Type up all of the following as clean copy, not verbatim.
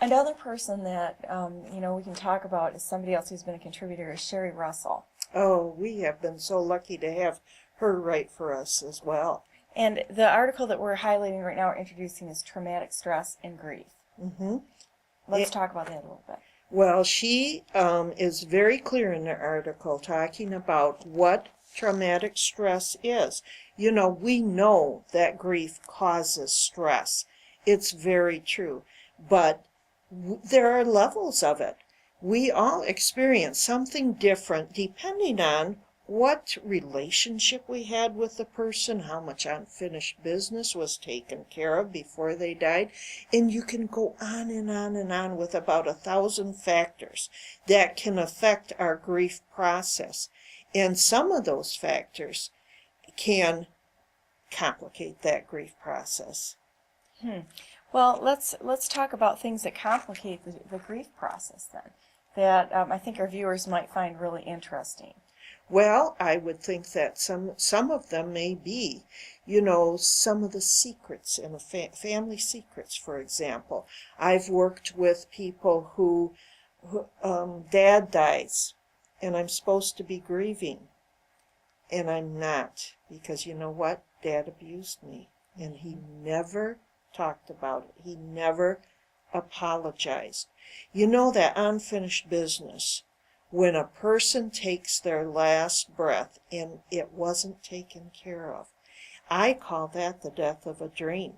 Another person that we can talk about is somebody else who's been a contributor is Sherry Russell. Oh, we have been so lucky to have her write for us as well. And the article that we're highlighting right now or introducing is Traumatic Stress and Grief. Mm-hmm. Let's talk about that a little bit. Well, she is very clear in the article talking about what traumatic stress is. You know, we know that grief causes stress. It's very true. But there are levels of it. We all experience something different depending on what relationship we had with the person, how much unfinished business was taken care of before they died. And you can go on and on and on with about 1,000 factors that can affect our grief process. And some of those factors can complicate that grief process. Well, let's talk about things that complicate the grief process then, that I think our viewers might find really interesting. Well, I would think that some of them may be, you know, some of the secrets in a family secrets, for example. I've worked with people who dad dies, and I'm supposed to be grieving, and I'm not, because you know what? Dad abused me, and he never talked about it. He never apologized. You know, that unfinished business, when a person takes their last breath and it wasn't taken care of, I call that the death of a dream.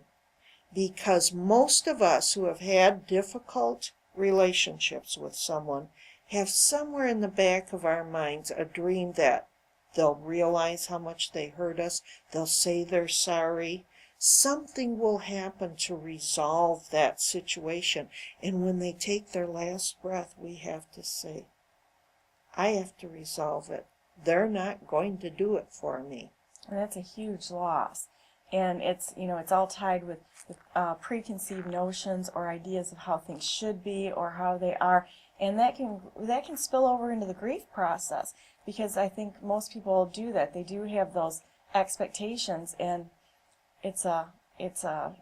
Because most of us who have had difficult relationships with someone have somewhere in the back of our minds a dream that they'll realize how much they hurt us, they'll say they're sorry. Something will happen to resolve that situation. And when they take their last breath, we have to say, I have to resolve it. They're not going to do it for me. And that's a huge loss. And it's all tied with preconceived notions or ideas of how things should be or how they are. And that can spill over into the grief process, because I think most people do that. They do have those expectations, and it's a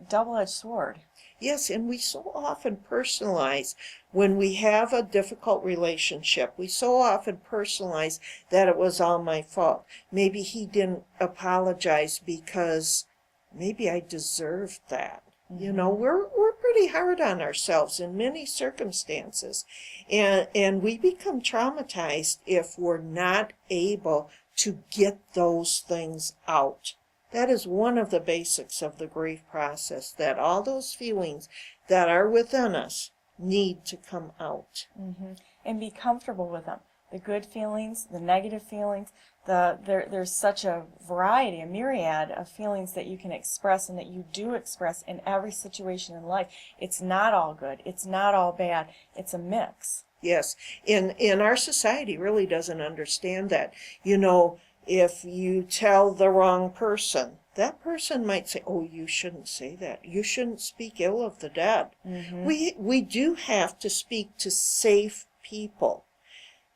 double-edged sword. Yes, and we so often personalize when we have a difficult relationship. We so often personalize that it was all my fault. Maybe he didn't apologize because maybe I deserved that. Mm-hmm. You know, we're pretty hard on ourselves in many circumstances. And we become traumatized if we're not able to get those things out. That is one of the basics of the grief process, that all those feelings that are within us need to come out. Mm-hmm. And be comfortable with them. The good feelings, the negative feelings, there's such a variety, a myriad of feelings that you can express and that you do express in every situation in life. It's not all good. It's not all bad. It's a mix. Yes, and our society really doesn't understand that. You know, if you tell the wrong person, that person might say, oh, you shouldn't say that. You shouldn't speak ill of the dead. Mm-hmm. We do have to speak to safe people.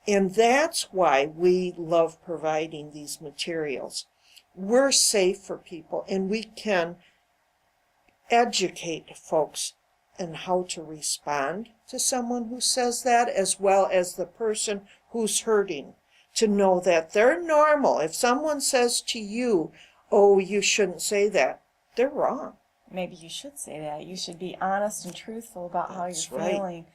And that's why we love providing these materials. We're safe for people, and we can educate folks on how to respond to someone who says that, as well as the person who's hurting, to know that they're normal. If someone says to you, oh, you shouldn't say that, they're wrong. Maybe you should say that. You should be honest and truthful about how That's you're right. feeling,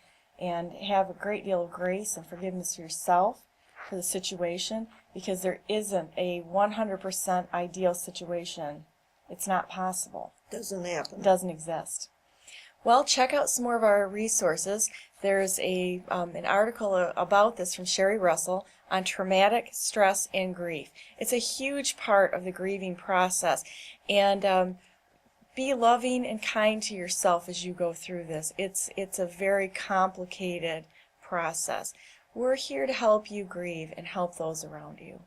and have a great deal of grace and forgiveness for yourself, for the situation, because there isn't a 100% ideal situation. It's not possible. Doesn't happen. It doesn't exist. Well, check out some more of our resources. There's an article about this from Sherry Russell on traumatic stress and grief. It's a huge part of the grieving process. And be loving and kind to yourself as you go through this. It's a very complicated process. We're here to help you grieve and help those around you.